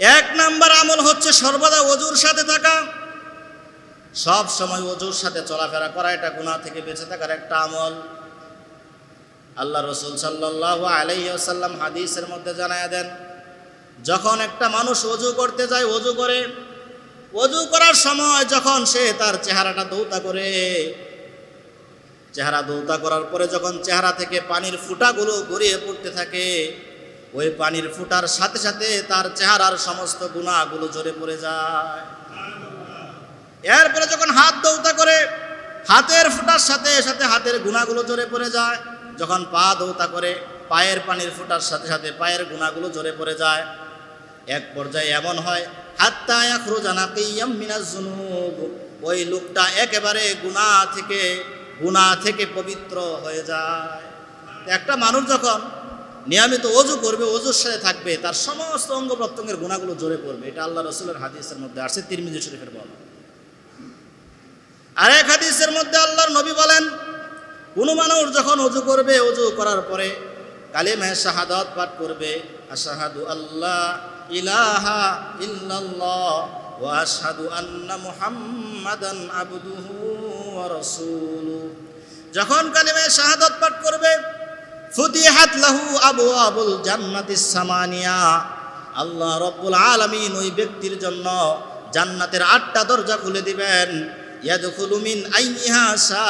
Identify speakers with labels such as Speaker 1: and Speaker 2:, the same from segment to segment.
Speaker 1: এক নাম্বার আমল হচ্ছে সর্বদা ওযুর সাথে থাকা, সব সময় ওযুর সাথে চলাফেরা করা, এটা গুনাহ থেকে বেঁচে থাকার একটা আমল। আল্লাহ রাসূল সাল্লাল্লাহু আলাইহি ওয়াসাল্লাম হাদিসের মধ্যে জানায়া দেন, যখন একটা মানুষ ওযু করতে যায়, ওযু করার সময় যখন সে তার চেহারাটা ধৌতা করে, চেহারা ধৌতা করার পরে যখন চেহারা থেকে পানির ফুঁটাগুলো গড়িয়ে পড়তে থাকে, ওই পানির ফুটার সাথে সাথে তার চেহারার সমস্ত গুনাহগুলো ঝরে পড়ে যায়। এরপরে যখন হাত ধৌতা করে, হাতের ফুটার সাথে সাথে হাতের গুনাহগুলো ঝরে পড়ে যায়। যখন পা ধৌতা করে, পায়ের পানির ফুটার সাথে সাথে পায়ের গুনাহগুলো ঝরে পড়ে যায়। এক পর্যায়ে এমন হয়, হাত্তা ইয়াখরুজা নাকিয়্যাম মিনাজ যুনুব, ওই লোকটা একেবারে গুনাহ থেকে পবিত্র হয়ে যায়। একটা মানুষ যখন নিয়মিত ওযু করবে, ওযুর সাথে থাকবে, তার সমস্ত অঙ্গ প্রত্যঙ্গের গুনাহগুলো ঝরে পড়বে। এটা আল্লাহ রাসূলের হাদিসের মধ্যে আসছে, তিরমিজি শরীফের বর্ণনা। আরেক হাদিসের মধ্যে আল্লাহর নবী বলেন, কোনো মানুষ যখন ওযু করবে, ওযু করার পরে কালিমা শাহাদাত পাঠ করবে, আশহাদু আল্লা ইলাহা ইল্লাল্লাহ ওয়া আশহাদু আন্না মুহাম্মাদান আবদুহু ওয়া রাসূলুহু, যখন কালিমা শাহাদাত পাঠ করবে, ফুতিহাত লাহু আবওয়াবুল জান্নাতিস সামানিয়া, আল্লাহ রাব্বুল আলামিন ওই ব্যক্তির জন্য জান্নাতের 8টা দরজা খুলে দিবেন। ইয়াদখুলু মিন আইনিহা শা,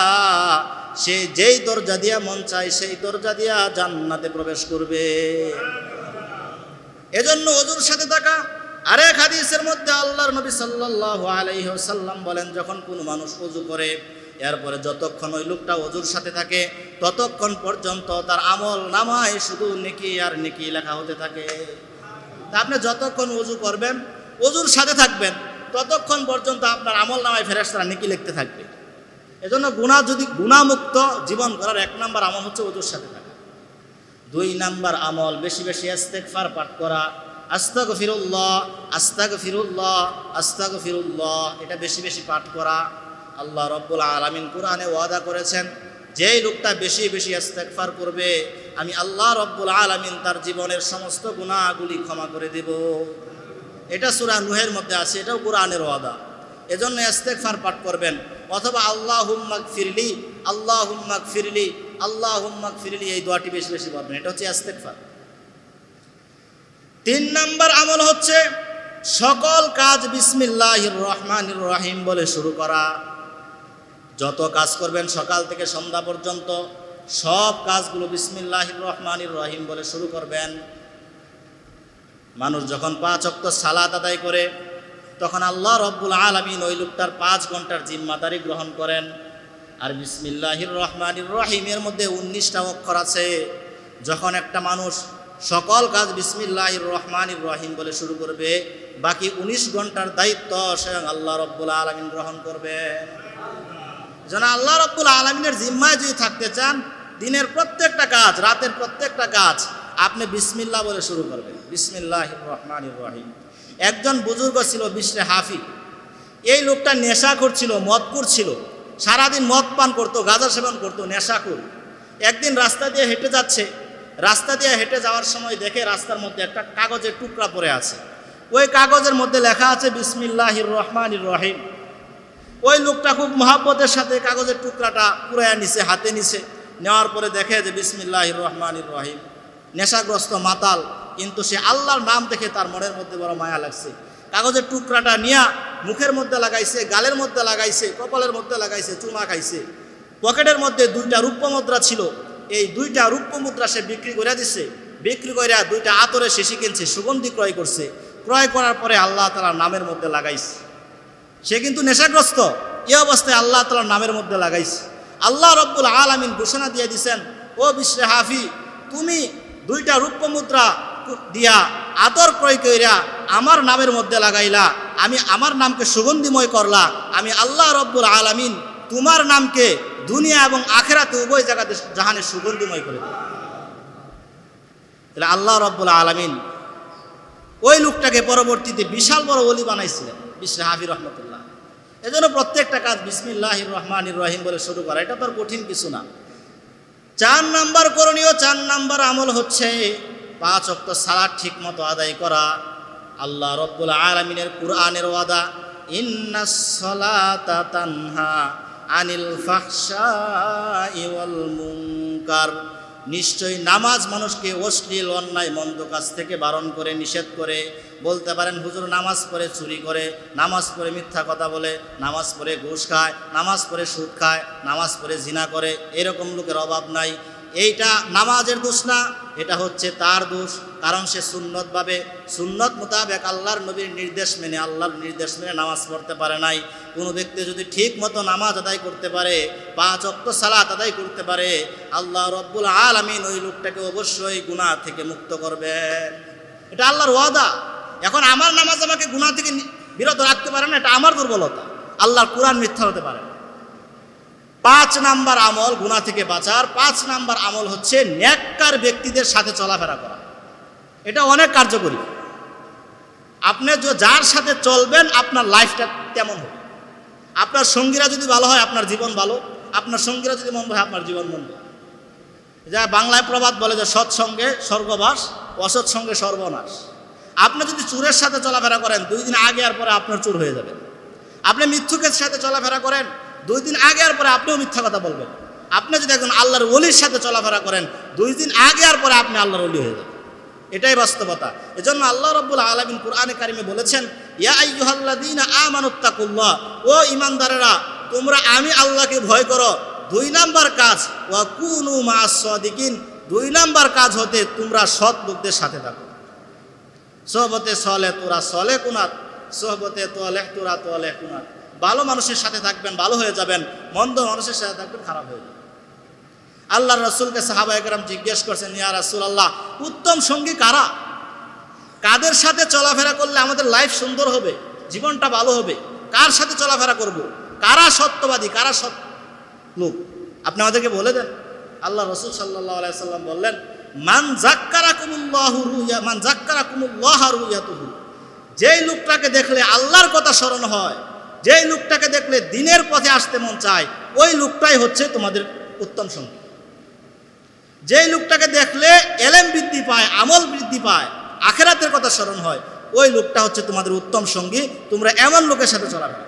Speaker 1: সে যেই দরজা দিয়া মন চায় সেই দরজা দিয়া জান্নাতে প্রবেশ করবে। এজন্য ওযুর সাথে থাকা। আরেক হাদিসের মধ্যে আল্লাহর নবী সাল্লাল্লাহু আলাইহি ওয়াসাল্লাম বলেন, যখন কোনো মানুষ ওযু করে, এরপরে যতক্ষণ ওই লোকটা ওযুর সাথে থাকে, ততক্ষণ পর্যন্ত তার আমল নামায় শুধু নেকি আর নেকি লেখা হতে থাকে। তা আপনি যতক্ষণ ওযু করবেন, ওযুর সাথে থাকবেন, ততক্ষণ পর্যন্ত আপনার আমল নামায় ফেরেশতারা নেকি লিখতে থাকবে। এজন্য গুনাহমুক্ত জীবন করার 1 নাম্বার আমল হচ্ছে ওযুর সাথে থাকা। 2 নাম্বার আমল বেশি বেশি ইস্তেগফার পাঠ করা, আস্তাগফিরুল্লাহ আস্তাগফিরুল্লাহ আস্তাগফিরুল্লাহ, এটা বেশি বেশি পাঠ করা। আল্লাহ রাব্বুল আলামিন কোরআনে ওয়াদা করেছেন, যেই লোকটা বেশি বেশি ইস্তেগফার করবে, আমি আল্লাহ রাব্বুল আলামিন তার জীবনের সমস্ত গুনাহগুলি ক্ষমা করে দেব। এটা সূরা নূহের মধ্যে আছে, এটাও কোরআনের ওয়াদা। এজন্য ইস্তেগফার পাঠ করবেন, অথবা আল্লাহুম্মা গফিরলি আল্লাহুম্মা গফিরলি আল্লাহুম্মা গফিরলি, এই দোয়াটি বেশি বেশি পড়বেন। এটা হচ্ছে ইস্তেগফার। 3 নাম্বার আমল হচ্ছে সকল কাজ বিসমিল্লাহির রহমানির রহিম বলে শুরু করা। যত কাজ করবেন সকাল থেকে সন্ধ্যা পর্যন্ত, সব কাজগুলো বিসমিল্লাহির রহমানির রহিম বলে শুরু করবেন। মানুষ যখন 5 ওয়াক্ত সালাত আদায় করে, তখন আল্লাহ রাব্বুল আলামিন ওই লোকটার 5 ঘন্টার জিম্মাদারি গ্রহণ করেন। আর বিসমিল্লাহির রহমানির রহিমের মধ্যে 19টা অক্ষর আছে। যখন একটা মানুষ সকল কাজ বিসমিল্লাহির রহমানির রহিম বলে শুরু করবে, বাকি 19 ঘন্টার দায়িত্ব স্বয়ং আল্লাহ রাব্বুল আলামিন গ্রহণ করবেন। যেন আল্লাহ রাব্বুল আলামিনের জিম্মায় যদি থাকতে চান, দিনের প্রত্যেকটা কাজ, রাতের প্রত্যেকটা কাজ আপনি বিসমিল্লাহ বলে শুরু করবেন, বিসমিল্লাহির রহমানির রহিম। একজন বুজুর্গ ছিল বিশরে হাফি। এই লোকটা নেশাখোর ছিল, মদখোর ছিল, সারাদিন মদ পান করতো, গাঁজা সেবন করতো, নেশাখোর। একদিন রাস্তা দিয়ে হেঁটে যাচ্ছে, রাস্তা দিয়ে হেঁটে যাওয়ার সময় দেখে রাস্তার মধ্যে একটা কাগজের টুকরা পড়ে আছে। ওই কাগজের মধ্যে লেখা আছে বিসমিল্লাহির রহমানির রহিম। ওই লোকটা খুব মহব্বতের সাথে কাগজের টুকরাটা কুড়াইয়া নিছে, হাতে নিছে। নেওয়ার পরে দেখে যে বিসমিল্লাহির রহমানির রহিম। নেশাগ্রস্ত মাতাল, কিন্তু সে আল্লাহর নাম দেখে তার মনের মধ্যে বড় মায়া লাগছে। কাগজের টুকরাটা নিয়ে মুখের মধ্যে লাগাইছে, গালের মধ্যে লাগাইছে, কপালের মধ্যে লাগাইছে, চুমা খাইছে। পকেটের মধ্যে 2টা রূপ্য মুদ্রা ছিল। এই 2টা রূপ্য মুদ্রা সে বিক্রি করে দিচ্ছে। বিক্রি করে 2টা আতরের শিশি কিনছে, সুগন্ধি ক্রয় করছে। ক্রয় করার পরে আল্লাহ তাআলার নামের মধ্যে লাগাইছে। সে কিন্তু নেশাগ্রস্ত, এই অবস্থায় আল্লাহ তাআলার নামের মধ্যে লাগাইছে। আল্লাহ রাব্বুল আলামিন ঘোষণা দিয়ে দিয়েছেন, ও বিশরে হাফি, তুমি 2টা রূপ্য মুদ্রা দিয়া আতর ক্রয় কইরা আমার নামের মধ্যে লাগাইলা, আমি আমার নামকে সুগন্ধিময় করলা, আমি আল্লাহ রাব্বুল আলামিন তোমার নামকে দুনিয়া এবং আখিরাতে উভয় জায়গাতে জাহানে সুগন্ধিময় করে দেব। তাহলে আল্লাহ রাব্বুল আলামিন ওই লোকটাকে পরবর্তীতে বিশাল বড় ওলি বানাইছিলেন, বিশরে হাফি রহমতুল্লাহ। এজন্য প্রত্যেকটা কাজ বিসমিল্লাহির রহমানির রহিম বলে শুরু করা, এটা তো আর কঠিন কিছু না। 4 নাম্বার করণীয়, 4 নাম্বার আমল হচ্ছে 5 ওয়াক্ত সালাত ঠিক মতো আদায় করা। আল্লাহ রব্বুল আলামিনের কুরআনের ওয়াদা, ইন্নাস সালাতা তানহা আনিল ফাহশাই ওয়াল মুনকার, নিশ্চয়ই নামাজ মানুষকে অশ্লীল অন্যায় মন্দ কাজ থেকে বারণ করে, নিষেধ করে। বলতে পারেন হুজুর নামাজ পড়ে চুরি করে, নামাজ পড়ে মিথ্যা কথা বলে, নামাজ পড়ে ঘুষ খায়, নামাজ পড়ে সুদ খায়, নামাজ পড়ে জিনা করে, এরকম লোকের অভাব নাই। এইটা নামাজের দোষ না, এটা হচ্ছে তার দোষ, কারণ সে সুন্নতভাবে সুন্নত মোতাবেক আল্লাহর নবীর নির্দেশ মেনে, আল্লাহর নির্দেশ মেনে নামাজ পড়তে পারে নাই। কোনো ব্যক্তি যদি ঠিক মতো নামাজ আদায় করতে পারে, 5 ওয়াক্ত সালাত আদায় করতে পারে, আল্লাহ রব্বুল আলামিন ওই লোকটাকে অবশ্যই গুনাহ থেকে মুক্ত করবেন। এটা আল্লাহর ওয়াদা। এখন আমার নামাজ আমাকে গুনাহ থেকে বিরত রাখতে পারে না, এটা আমার দুর্বলতা। আল্লাহর কুরআন মিথ্যা হতে পারে। 5 নাম্বার আমল গুনাহ থেকে বাঁচার, 5 নাম্বার আমল হচ্ছে নেককার ব্যক্তিদের সাথে চলাফেরা করা। এটা অনেক কার্যকরী। আপনি যার সাথে চলবেন আপনার লাইফটা তেমন হবে। আপনার সঙ্গীরা যদি ভালো হয় আপনার জীবন ভালো, আপনার সঙ্গীরা যদি মন্দ হয় আপনার জীবন মন্দ। যা বাংলায় প্রবাদ বলে যে সৎসঙ্গে স্বর্গবাস, অসৎ সঙ্গে সর্বনাশ। আপনি যদি চোরের সাথে চলাফেরা করেন 2 দিন আগে আর পরে আপনার চোর হয়ে যাবে। আপনি মিথ্যুকের সাথে চলাফেরা করেন 2 দিন আগে আর পরে আপনিও মিথ্যা কথা বলবেন। আপনি যদি একজন আল্লাহর ওলির সাথে চলাফেরা করেন 2 দিন আগে আর পরে আপনি আল্লাহর ওলি হয়ে যাবেন। এটাই বাস্তবতা। এজন্য আল্লাহ রাব্বুল আলামিন কুরআনে কারিমে বলেছেন, ইয়া আইয়ুহাল্লাযীনা আমানুত্তাকুল্লাহ, ও ঈমানদারেরা তোমরা আমি আল্লাহকে ভয় করো। 2 নাম্বার কাজ, ওয়া কুনু মা'আস সাদিকিন, 2 নাম্বার কাজ হতে তোমরা সৎ লোকদের সাথে থাকো। সোহবতে সলেহ তোরা সলেহ কুনাত, সোহবতে তোয়ালেহ তোরা তোয়ালেহ কুনাত। ভালো মানুষের সাথে থাকবেন, ভালো হয়ে যাবেন, মন্দ মানুষের সাথে থাকবেন, খারাপ হয়ে যাবেন। আল্লাহর রাসূলকে সাহাবায়ে কেরাম জিজ্ঞেস করছেন, ইয়া রাসূলুল্লাহ, উত্তম সঙ্গী কারা? কাদের সাথে চলাফেরা করলে আমাদের লাইফ সুন্দর হবে, জীবনটা ভালো হবে? কার সাথে চলাফেরা করব? কারা সত্যবাদী, কারা সৎ লোক? আপনি আমাদেরকে বলে দেন। আল্লাহ রাসূল সাল্লাল্লাহু আলাইহি সাল্লাম বললেন, মান যাক্কারাকুমুল্লাহ রুয়াতুহু, যেই লোকটাকে দেখলে আল্লাহর কথা স্মরণ হয়, যেই লোকটাকে দেখলে দ্বীনের পথে আসতে মন চায়, ওই লোকটাই হচ্ছে তোমাদের উত্তম সঙ্গী। যেই লোকটাকে দেখলে এলেম বৃদ্ধি পায়, আমল বৃদ্ধি পায়, আখিরাতের কথা স্মরণ হয়, ওই লোকটা হচ্ছে তোমাদের উত্তম সঙ্গী। তোমরা এমন লোকের সাথে চলাফেরা